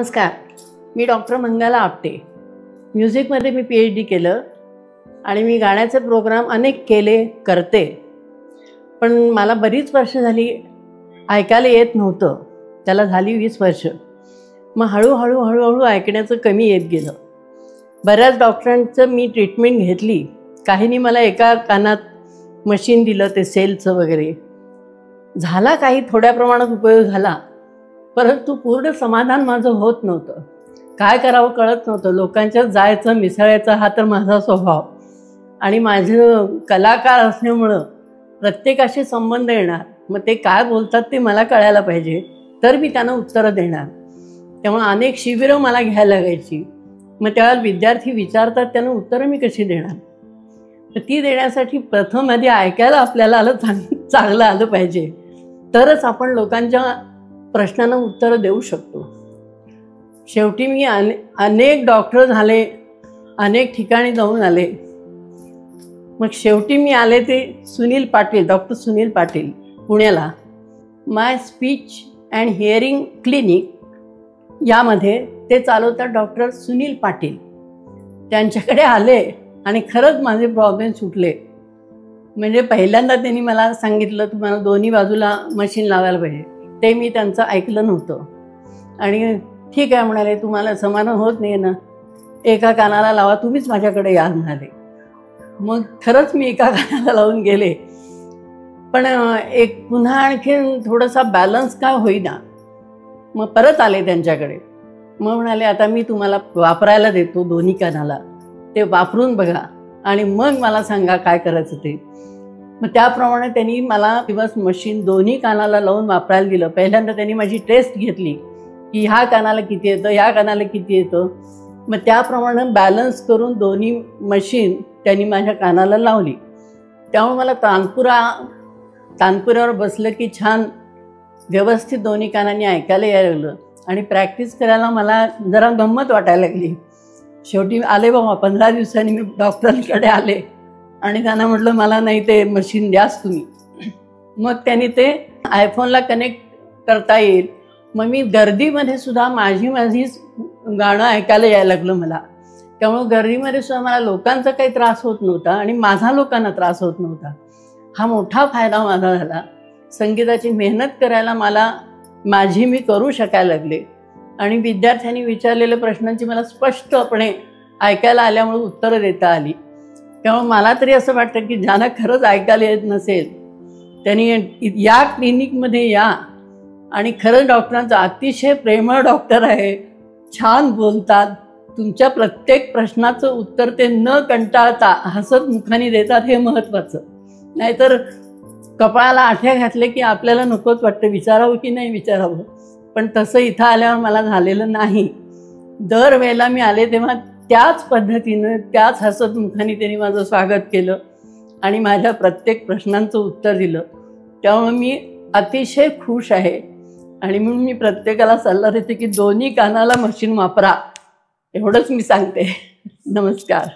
नमस्कार, मी डॉक्टर मंगला आपटे. म्युझिकमध्ये मी PhD केलं आणि मी गाण्याचे प्रोग्राम अनेक केले करते. पण मला बरीच वर्ष झाली ऐकायला येत नव्हतं. त्याला झाली 20 वर्ष. मग हळूहळू ऐकण्याचं कमी येत गेलं. बऱ्याच डॉक्टरांचं मी ट्रीटमेंट घेतली. काहींनी मला एका कानात मशीन दिलं, ते सेलचं वगैरे झाला, काही थोड्या प्रमाणात उपयोग झाला, परंतु पूर्ण समाधान माझं होत नव्हतं. काय करावं कळत नव्हतं. लोकांच्यात जायचं, मिसळायचं हा तर माझा स्वभाव. आणि माझं कलाकार असल्यामुळं प्रत्येकाशी संबंध येणार. मग ते काय बोलतात ते मला कळायला पाहिजे, तर मी त्यांना उत्तरं देणार. त्यामुळे अनेक शिबिरं मला घ्यायला लागायची. मग त्यावेळेला विद्यार्थी विचारतात, त्यांना उत्तरं मी कशी देणार. तर ती देण्यासाठी प्रथम आधी ऐकायला आपल्याला चांगलं आलं पाहिजे, तरच आपण लोकांच्या प्रश्नांना उत्तरं देऊ शकतो. शेवटी मी अनेक डॉक्टर झाले, अनेक ठिकाणी जाऊन आले. मग शेवटी मी आले ते सुनील पाटील, डॉक्टर सुनील पाटील पुण्याला. माय स्पीच अँड हिअरिंग क्लिनिक यामध्ये ते चालवतात डॉक्टर सुनील पाटील. त्यांच्याकडे आले आणि खरंच माझे प्रॉब्लेम सुटले. म्हणजे पहिल्यांदा त्यांनी मला सांगितलं, तुम्हाला दोन्ही बाजूला मशीन लावायला पाहिजे. ते मी त्यांचं ऐकलं नव्हतं. आणि ठीक आहे म्हणाले, तुम्हाला समाधान होत नाही ना, एका कानाला लावा, तुम्हीच माझ्याकडे या म्हणाले. मग खरंच मी एका कानाला लावून गेले. पण एक पुन्हा आणखीन थोडासा बॅलन्स का होईना. मग परत आले त्यांच्याकडे. मग म्हणाले, आता मी तुम्हाला वापरायला देतो दोन्ही कानाला, ते वापरून बघा आणि मग मला सांगा काय करायचं ते. मग त्याप्रमाणे त्यांनी मला दिवस मशीन दोन्ही कानाला लावून वापरायला दिलं. पहिल्यांदा त्यांनी माझी टेस्ट घेतली की ह्या कानाला किती येतं, ह्या कानाला किती येतं. मग त्याप्रमाणे बॅलन्स करून दोन्ही मशीन त्यांनी माझ्या कानाला लावली. त्यामुळे मला तानपुऱ्यावर बसलं की छान व्यवस्थित दोन्ही कानांनी ऐकायला यायला लागलं. आणि प्रॅक्टिस करायला मला जरा गंमत वाटायला लागली. शेवटी आले बाबा, 15 दिवसांनी मी डॉक्टरांकडे आले आणि त्यांना म्हटलं, मला नाही ते मशीन द्याच तुम्ही. मग त्यांनी ते आयफोनला कनेक्ट करता येईल. मग मी गर्दीमध्ये सुद्धा माझीच गाणं ऐकायला यायला लागलं मला. त्यामुळं गर्दीमध्ये सुद्धा मला लोकांचा काही त्रास होत नव्हता आणि माझा लोकांना त्रास होत नव्हता. हा मोठा फायदा माझा झाला. संगीताची मेहनत करायला माझी मी करू शकायला लागले. आणि विद्यार्थ्यांनी विचारलेल्या प्रश्नांची मला स्पष्टपणे ऐकायला आल्यामुळे उत्तरं देता आली. त्यामुळे मला तरी असं वाटतं की ज्यांना खरंच ऐकायला येत नसेल त्यांनी या क्लिनिकमध्ये या. आणि खरंच डॉक्टरांचा अतिशय प्रेमळ डॉक्टर आहे, छान बोलतात. तुमच्या प्रत्येक प्रश्नाचं उत्तर ते न कंटाळता हसत मुखाने देतात, हे महत्त्वाचं. नाहीतर कपाळाला आठ्या घातले की आपल्याला नकोच वाटतं, विचारावं की नाही विचारावं. पण तसं इथं आल्यावर मला झालेलं नाही. दरवेळेला मी आले तेव्हा त्याच पद्धतीनं, त्याच हसत मुखाने त्यांनी माझं स्वागत केलं आणि माझ्या प्रत्येक प्रश्नांचं उत्तर दिलं. त्यामुळे मी अतिशय खुश आहे. आणि म्हणून मी प्रत्येकाला सल्ला देते की दोन्ही कानाला मशीन वापरा, एवढंच मी सांगते. नमस्कार.